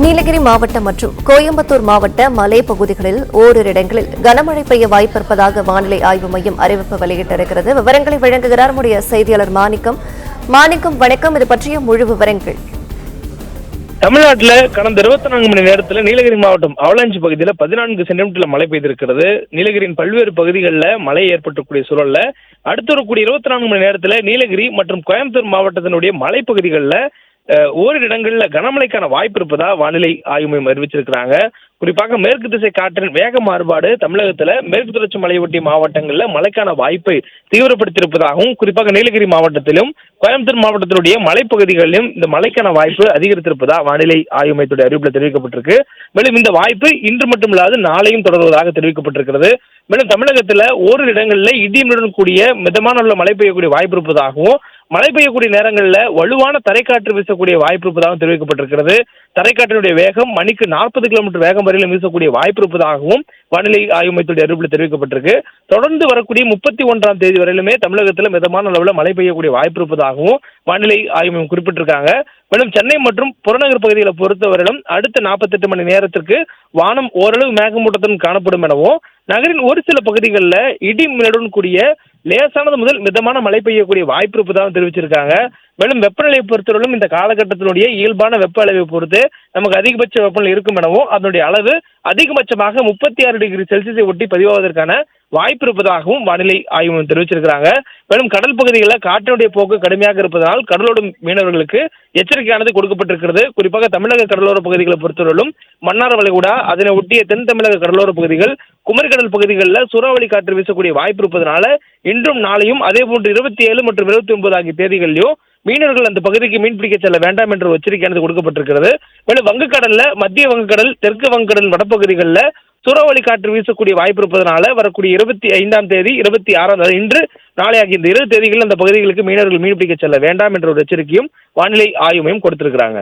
நீலகிரி மாவட்டம் மற்றும் கோயம்புத்தூர் மாவட்ட மலைப்பகுதிகளில் ஓரிரு இடங்களில் கனமழை பெய்ய வாய்ப்பிருப்பதாக வானிலை ஆய்வு மையம் அறிவிப்பு வெளியிட்டிருக்கிறது. விவரங்களை வழங்குகிறார் நம்முடைய செய்தியாளர் மாணிக்கம். வணக்கம். இது பற்றிய முழு விவரங்கள். தமிழ்நாட்டில் கடந்த 24 மணி நேரத்தில் நீலகிரி மாவட்டம் அவலாஞ்சி பகுதியில் 14 சென்டிமீட்டர் மழை பெய்திருக்கிறது. நீலகிரியின் பல்வேறு பகுதிகளில் மழை ஏற்பட்டக்கூடிய சூழல்ல அடுத்து வரக்கூடிய 24 மணி நேரத்தில் நீலகிரி மற்றும் கோயம்புத்தூர் மாவட்டத்தினுடைய மலைப்பகுதிகளில் ஓரிரு இடங்களில் கனமழைக்கான வாய்ப்பு இருப்பதா வானிலை ஆய்வு மையம் அறிவிச்சிருக்கிறாங்க. குறிப்பாக மேற்கு திசை காற்றின் வேக மாறுபாடு தமிழகத்தில் மேற்கு தொடர்ச்சி மலையொட்டிய மாவட்டங்களில் மழைக்கான வாய்ப்பை தீவிரப்படுத்தியிருப்பதாகவும், குறிப்பாக நீலகிரி மாவட்டத்திலும் கோயம்புத்தூர் மாவட்டத்தினுடைய மலைப்பகுதிகளிலும் இந்த மழைக்கான வாய்ப்பு அதிகரித்திருப்பதா வானிலை ஆய்வு மையத்துடைய அறிவிப்பில் தெரிவிக்கப்பட்டிருக்கு. மேலும் இந்த வாய்ப்பு இன்று மட்டுமில்லாது நாளையும் தொடர்வதாக தெரிவிக்கப்பட்டிருக்கிறது. மேலும் தமிழகத்தில் ஓரிரு இடங்களில் இடியுடன் கூடிய மிதமான அளவில் மழை பெய்யக்கூடிய வாய்ப்பு இருப்பதாகவும், மழை பெய்யக்கூடிய நேரங்களில் வலுவான தரைக்காற்று வீசக்கூடிய வாய்ப்பு இருப்பதாகவும் தெரிவிக்கப்பட்டிருக்கிறது. தரைக்காற்றினுடைய வேகம் மணிக்கு 40 கிலோமீட்டர் வேகம் வரையிலும் வீசக்கூடிய வாய்ப்பு இருப்பதாகவும் வானிலை ஆய்வு மையத்துடைய அறிவிப்பில் தெரிவிக்கப்பட்டிருக்கு. தொடர்ந்து வரக்கூடிய 31ஆம் தேதி வரையிலுமே தமிழகத்தில் மிதமான அளவில் மழை பெய்யக்கூடிய வாய்ப்பு இருப்பதாகவும் வானிலை ஆய்வு மையம் குறிப்பிட்டிருக்காங்க. மேலும் சென்னை மற்றும் புறநகர் பகுதிகளை பொறுத்தவரையிலும் அடுத்த 48 மணி நேரத்திற்கு வானம் ஓரளவு மேகமூட்டத்துடன் காணப்படும் எனவும், நகரின் ஒரு சில பகுதிகளில் இடி மின்னலுடன் கூடிய லேசானது முதல் மிதமான மழை பெய்யக்கூடிய வாய்ப்பு இருப்பதாக தெரிவிச்சிருக்காங்க. மேலும் வெப்பநிலையை பொறுத்தவரையிலும் இந்த காலகட்டத்தினுடைய இயல்பான வெப்ப அளவை பொறுத்து நமக்கு அதிகபட்ச வெப்பநிலை இருக்கும் எனவும், அதனுடைய அளவு அதிகபட்சமாக 36 டிகிரி செல்சியஸை ஒட்டி பதிவாவதற்கான வாய்ப்பு இருப்பதாகவும் வானிலை ஆய்வு தெரிவிச்சிருக்கிறாங்க. மேலும் கடல் பகுதிகளில் காற்றினுடைய போக்கு கடுமையாக இருப்பதனால் கடலோடும் மீனவர்களுக்கு எச்சரிக்கையானது கொடுக்கப்பட்டிருக்கிறது. குறிப்பாக தமிழக கடலோர பகுதிகளை பொறுத்தவரையிலும் மன்னார் வளைகுடா, அதனை ஒட்டிய தென் தமிழக கடலோர பகுதிகள், குமரிக்கடல் பகுதிகளில் சூறாவளி காற்று வீசக்கூடிய வாய்ப்பு இருப்பதனால இன்றும் நாளையும் அதேபோன்று 27 மற்றும் 29 ஆகிய தேதிகளிலும் மீனவர்கள் அந்த பகுதிக்கு மீன்பிடிக்க செல்ல வேண்டாம் என்ற எச்சரிக்கையானது கொடுக்கப்பட்டிருக்கிறது. மேலும் வங்கக்கடல்ல, மத்திய வங்கக்கடல், தெற்கு வங்கக்கடல் வடப்பகுதிகளில் சூறாவளி காற்று வீசக்கூடிய வாய்ப்பு இருப்பதனால வரக்கூடிய 25ஆம் தேதி, 26ஆம் தேதி, இன்று நாளை ஆகிய இந்த 2 தேதிகளில் அந்த பகுதிகளுக்கு மீனவர்கள் மீன்பிடிக்க செல்ல வேண்டாம் என்ற ஒரு எச்சரிக்கையும் வானிலை ஆய்வு மையம் கொடுத்திருக்கிறாங்க.